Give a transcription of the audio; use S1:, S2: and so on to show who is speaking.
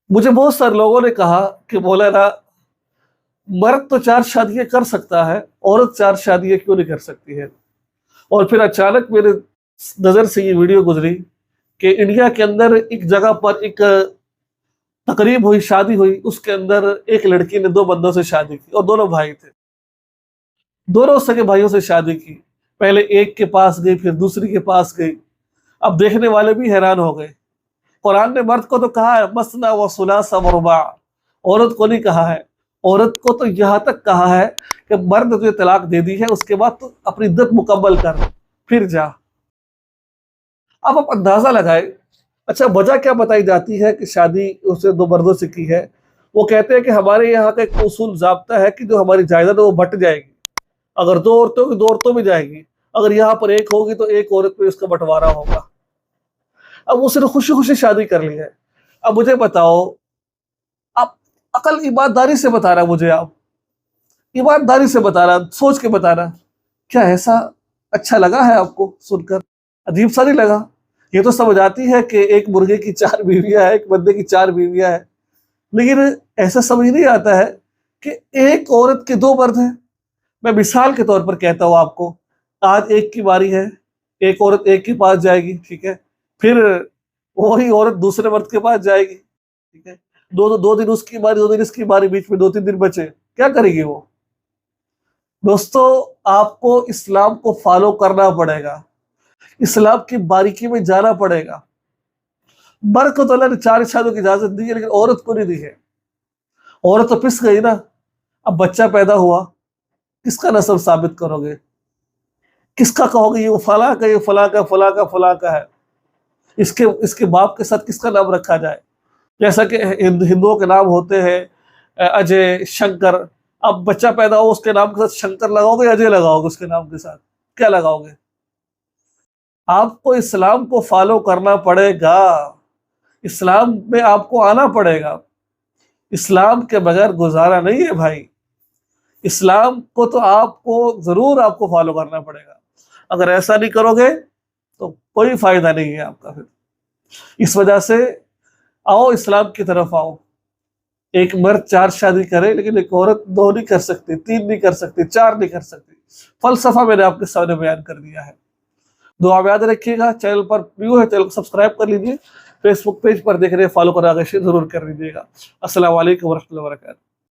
S1: मुझे बहुत सारे लोगों ने कहा कि मौलाना, मर्द तो 4 शादियां कर सकता है, औरत 4 शादियां क्यों नहीं कर सकती है? और फिर अचानक मेरे नजर से ये वीडियो गुजरी कि इंडिया के अंदर एक जगह पर एक तकरीब हुई, शादी हुई, उसके अंदर एक लड़की ने 2 बंदों से शादी की और दोनों भाई थे। दोनों सगे भाइयों से शादी की। पहले एक के पास गई, फिर दूसरी के पास गई। अब देखने वाले भी हैरान हो गए। कुरान ने मर्द को तो कहा है मसना व सुलासा व रुबा, औरत को नहीं कहा है। औरत को तो यहाँ तक कहा है कि मर्द तुझे तलाक दे दी है, उसके बाद तो अपनी इद्दत मुकम्मल कर, फिर जा। अब आप अंदाजा लगाए। अच्छा, वजह क्या बताई जाती है कि शादी उसने 2 मर्दों से की है? वो कहते हैं कि हमारे यहाँ का एक उसूल ज़ाब्ता है कि जो हमारी जायदाद है वो बंट जाएगी। अगर 2 औरतों की 2 औरतों में जाएगी, अगर यहाँ पर एक होगी तो एक औरत में इसका बंटवारा होगा। अब उसने खुशी खुशी शादी कर ली है। अब मुझे बताओ, आप अकल ईमानदारी से बता रहा, मुझे आप ईमानदारी से बता रहा, सोच के बता रहा, क्या ऐसा अच्छा लगा है आपको सुनकर? अजीब सा नहीं लगा? ये तो समझ आती है कि एक मुर्गे की 4 बीवियां हैं, एक बंदे की 4 बीवियां हैं, लेकिन ऐसा समझ नहीं आता है कि एक औरत के 2 मर्द हैं। मैं मिसाल के तौर पर कहता हूँ आपको, आज एक की बारी है, एक औरत एक के पास जाएगी, ठीक है, फिर वही औरत दूसरे मर्द के पास जाएगी, ठीक है, 2 दिन उसकी बारी, 2 दिन इसकी बारी, बीच में 2-3 दिन बचे, क्या करेगी वो? दोस्तों, आपको इस्लाम को फॉलो करना पड़ेगा, इस्लाम की बारीकी में जाना पड़ेगा। मर्द को तो अल्लाह ने 4 शादियों की इजाजत दी है, लेकिन औरत को नहीं दी है। औरत तो पिस गई ना। अब बच्चा पैदा हुआ, किसका नस्ल साबित करोगे? किसका कहोगे ये फला का, ये फला का, फला का, फला का है? इसके इसके बाप के साथ किसका नाम रखा जाए? जैसा कि हिंदुओं के नाम होते हैं अजय, शंकर। अब बच्चा पैदा हो, उसके नाम के साथ शंकर लगाओगे या अजय लगाओगे? उसके नाम के साथ क्या लगाओगे? आपको इस्लाम को फॉलो करना पड़ेगा, इस्लाम में आपको आना पड़ेगा। इस्लाम के बगैर गुजारा नहीं है भाई। इस्लाम को तो आपको जरूर आपको फॉलो करना पड़ेगा। अगर ऐसा नहीं करोगे तो कोई फायदा नहीं है आपका। फिर इस वजह से आओ, इस्लाम की तरफ आओ। एक मर्द 4 शादी करे, लेकिन एक औरत 2 नहीं कर सकती, 3 नहीं कर सकती, 4 नहीं कर सकती। फलसफा मैंने आपके सामने बयान कर दिया है। दुआ में याद रखिएगा। चैनल पर न्यू है, चैनल को सब्सक्राइब कर लीजिए। फेसबुक पेज पर देख रहे हैं, फॉलो कर आगे जरूर कर लीजिएगा। अस्सलाम वालेकुम व रहमतुल्लाहि व बरकातहू।